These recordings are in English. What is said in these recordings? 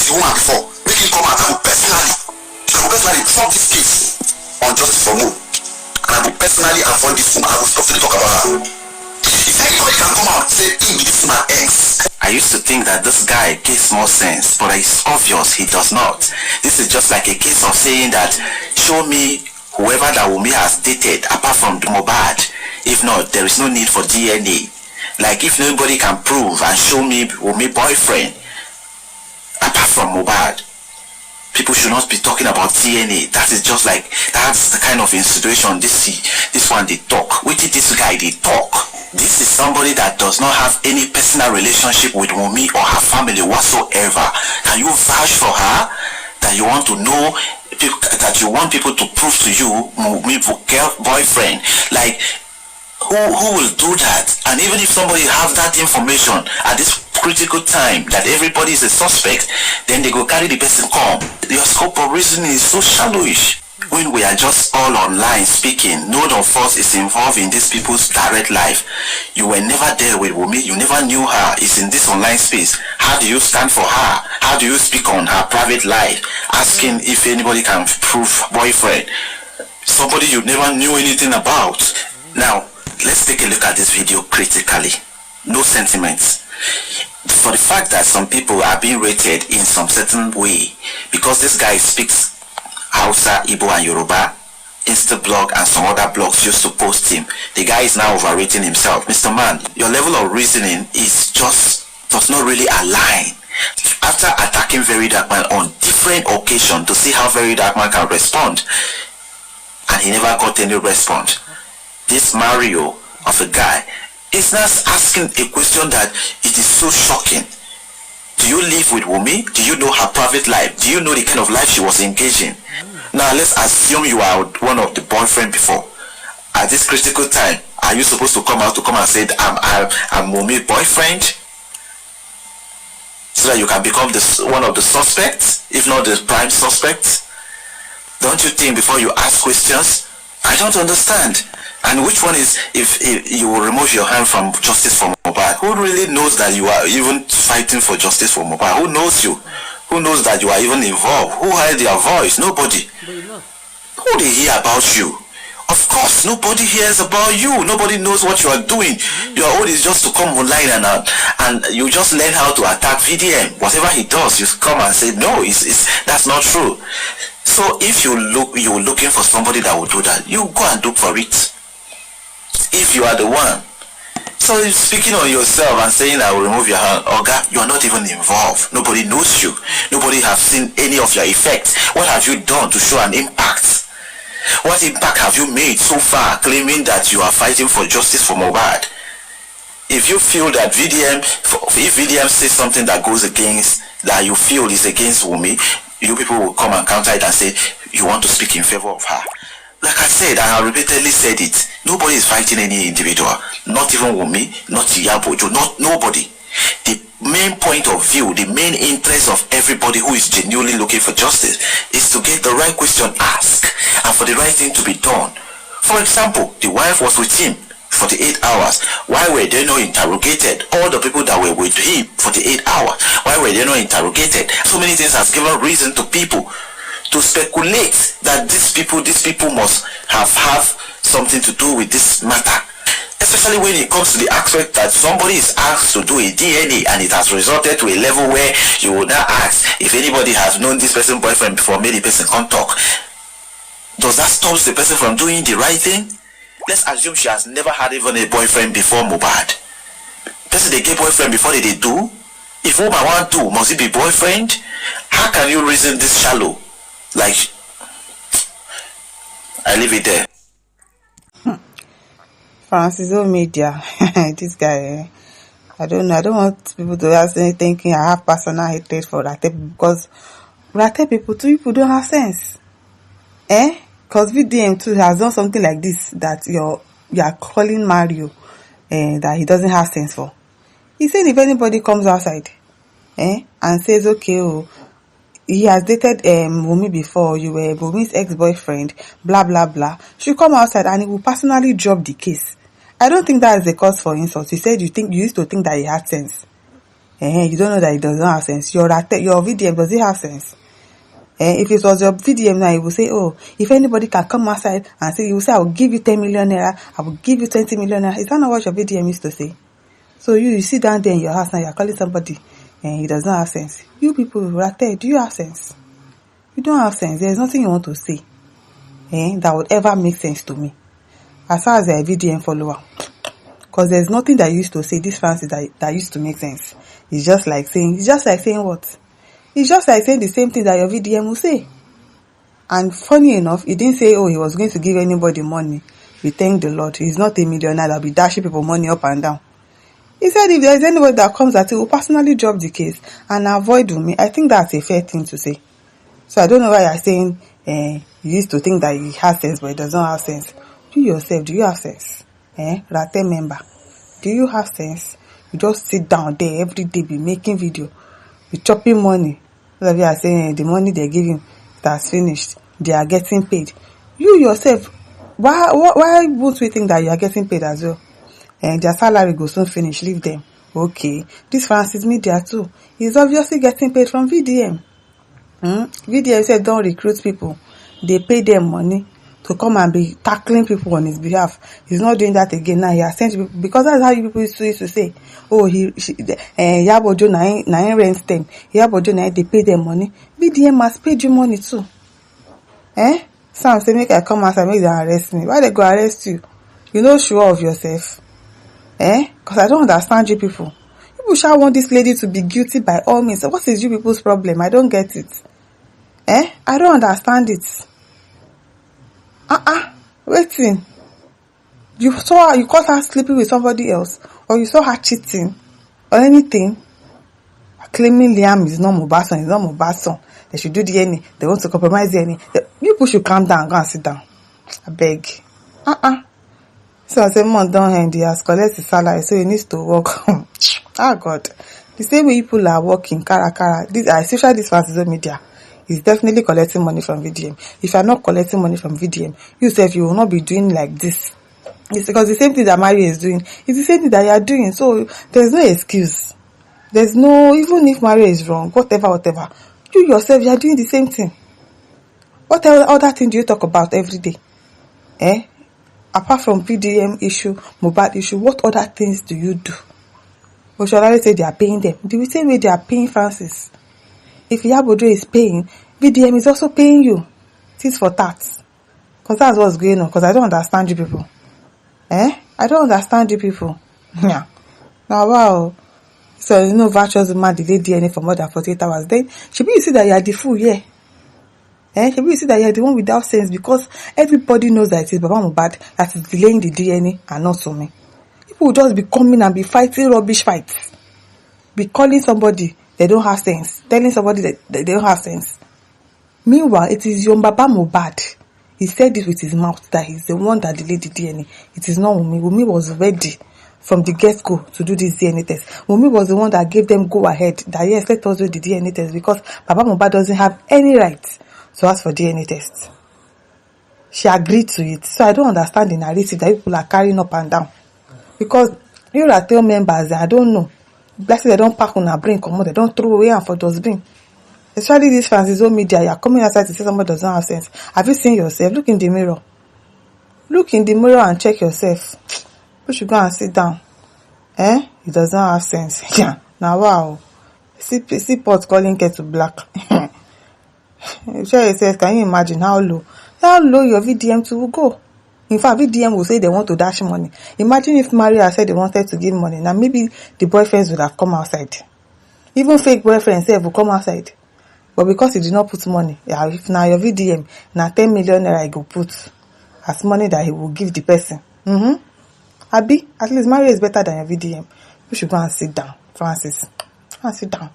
the woman before. Make him come out and personally solve this case on justice for Mo. And I will personally avoid this woman. I will stop to talk about her. If anybody can come out and say him be this woman ex. I used to think that this guy gives more sense, but it's obvious he does not. This is just like a case of saying that, show me whoever that Wunmi has dated apart from Mohbad. If not, there is no need for DNA. Like if nobody can prove and show me Wunmi boyfriend apart from Mohbad, people should not be talking about DNA. That is just like, that's the kind of situation this one they talk. Which is this guy they talk. This is somebody that does not have any personal relationship with Wunmi or her family whatsoever. Can you vouch for her that you want to know, that you want people to prove to you Wunmi boyfriend? Like, who will do that? And even if somebody have that information at this critical time that everybody is a suspect, then they go carry the person come. Your scope of reasoning is so shallowish. When we are just all online speaking, none of us is involved in these people's direct life. You were never there with Wunmi, you never knew her. It's in this online space. How do you stand for her? How do you speak on her private life? Asking if anybody can prove boyfriend. Somebody you never knew anything about. Now, let's take a look at this video critically. No sentiments. For the fact that some people are being rated in some certain way, because this guy speaks Hausa, Igbo and Yoruba, Instablog and some other blogs used to post him. The guy is now overrating himself. Mr. Man, your level of reasoning does not really align. After attacking Very Dark Man on different occasions to see how Very Dark Man can respond, and he never got any response, this Mario of a guy is not asking a question that it is so shocking. Do you live with Wunmi? Do you know her private life? Do you know the kind of life she was engaging? Now let's assume you are one of the boyfriend before. At this critical time, are you supposed to come out and say I'm Wunmi boyfriend, so that you can become one of the suspects, if not the prime suspect? Don't you think before you ask questions? I don't understand. And which one is, if you will remove your hand from justice for Mohbad? Who really knows that you are even fighting for justice for Mohbad? Who knows you? Who knows that you are even involved? Who heard your voice? Nobody. Who they hear about you? Of course, nobody hears about you. Nobody knows what you are doing. Your own is just to come online and you just learn how to attack VDM. Whatever he does, you come and say, no, that's not true. So if you're looking for somebody that will do that, you go and look for it. If you are the one. So speaking on yourself and saying I will remove your hand, Oga, you are not even involved. Nobody knows you. Nobody has seen any of your effects. What have you done to show an impact? What impact have you made so far claiming that you are fighting for justice for Mohbad? If you feel that if VDM says something that goes against, that you feel is against Wunmi, you people will come and counter it and say you want to speak in favor of her. Like I said, I have repeatedly said it, nobody is fighting any individual, not even Wunmi, not Yabojo, nobody. The main point of view, the main interest of everybody who is genuinely looking for justice is to get the right question asked and for the right thing to be done. For example, the wife was with him for the 8 hours. Why were they not interrogated? All the people that were with him for the 8 hours, why were they not interrogated? So many things has given reason to people to speculate that these people must have something to do with this matter. Especially when it comes to the aspect that somebody is asked to do a DNA and it has resulted to a level where you will now ask if anybody has known this person's boyfriend before, maybe the person can't talk. Does that stop the person from doing the right thing? Let's assume she has never had even a boyfriend before Mohbad. Person they get boyfriend before they do? If woman want to, must it be boyfriend? How can you reason this shallow? Like, I leave it there. Francis Media, this guy, I don't know. I don't want people to ask me thinking I have personal hatred for Rate, because Rate people don't have sense. Because VDM too has done something like this that you are calling Mario that he doesn't have sense for. He said if anybody comes outside and says, okay, he has dated Wunmi before, you were Wunmi's ex-boyfriend, blah blah blah, should come outside and he will personally drop the case. I don't think that is the cause for insult. You said you used to think that he had sense. You don't know that it does not have sense. Your VDM, does it have sense? If it was your VDM now, you will say, oh, if anybody can come outside and say, you will say, I will give you 10 million naira, I will give you 20 million naira. Is that not what your VDM used to say? So you sit down there in your house now, you're calling somebody, and it does not have sense. You people right there, do you have sense? You don't have sense. There's nothing you want to say that would ever make sense to me. As far as a VDM follower. Because there's nothing that you used to say, this Francis, that used to make sense. It's just like saying what? It's just like saying the same thing that your VDM will say. And funny enough, he didn't say, oh, he was going to give anybody money. We thank the Lord. He's not a millionaire that'll be dashing people money up and down. He said if there's anybody that comes at you, will personally drop the case and avoid me. I think that's a fair thing to say. So I don't know why you're saying you used to think that he has sense, but it does not have sense. You yourself, do you have sense? Rate member, do you have sense? You just sit down there every day, be making video, be chopping money. All of you are saying the money they're giving that's finished, they are getting paid. You yourself, why won't we think that you are getting paid as well? And their salary goes soon finish, leave them. Okay, this Francis Media too is obviously getting paid from VDM. VDM said don't recruit people, they pay them money to come and be tackling people on his behalf. He's not doing that again now. He has sent people, because that's how you people used to say, oh, Yabojo na rent them, Yabojo na they pay them money. VDM has paid you money too. Some say make I come outside, make them arrest me. Why they go arrest you? You know, sure of yourself. Because I don't understand you people. People shall want this lady to be guilty by all means. So what is you people's problem? I don't get it. I don't understand it. Waiting. You caught her sleeping with somebody else, or you saw her cheating, or anything. Claiming Liam is not Mohbad's son, it's not Mohbad's son. They should do DNA. They want to compromise DNA. You people should calm down, go and sit down. I beg. So I say, month don't end, he has collected his salary, so he needs to work. God. The same way people are working, especially this Francis Media, is definitely collecting money from VDM. If you are not collecting money from VDM, you will not be doing like this. It's because the same thing that Mario is doing is the same thing that you are doing. So there's no excuse. There's no, even if Mario is wrong, whatever, you yourself, you are doing the same thing. What other thing do you talk about every day? Apart from VDM issue, Mohbad issue, what other things do you do? Or should I say they are paying them? The same way they are paying Francis. If Yabojo is paying, VDM is also paying you. Tis for tat. Because that's what's going on. Because I don't understand you people. I don't understand you people. Yeah. Now, wow. So, virtuous woman delayed DNA for more than 48 hours. Then, should you see that you are the fool, yeah? Should you see that you are the one without sense? Because everybody knows that it is Baba Mohbad that is delaying the DNA and not to me. People will just be coming and be fighting rubbish fights. Be calling somebody they don't have sense. Telling somebody that they don't have sense. Meanwhile, it is your Baba Mohbad. He said it with his mouth that he's the one that delayed the DNA. It is not Wunmi. Wunmi was ready from the get-go to do this DNA test. Wunmi was the one that gave them go ahead. That yes, let us do the DNA test because Baba Mohbad doesn't have any right to ask for DNA test. She agreed to it. So I don't understand the narrative that people are carrying up and down. Because you are tell members, I don't know. Blessing, they don't pack on a brain, come on, they don't throw away and for dustbin. Especially this Francis Media, you are coming outside to say somebody does not have sense. Have you seen yourself? Look in the mirror. Look in the mirror and check yourself. You should go and sit down. It does not have sense. Yeah. Now wow. See pot calling kettle black. Sure yourself, can you imagine how low your VDM will go? In fact, VDM will say they want to dash money. Imagine if Maria said they wanted to give money. Now maybe the boyfriends would have come outside. Even fake boyfriends will come outside. But because he did not put money, if now your VDM, now 10 million naira he go put as money that he will give the person. Abi, at least Maria is better than your VDM. You should go and sit down, Francis. Go and sit down.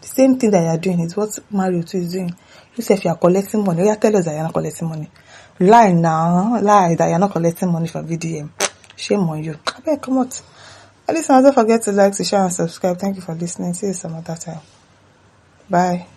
The same thing that you are doing is what Mario too is doing. You say if you are collecting money, you tell us that you are not collecting money. Lie that you are not collecting money from VDM. Shame on you. Okay, come out. At least don't forget to like, to share and subscribe. Thank you for listening. See you some other time. Bye.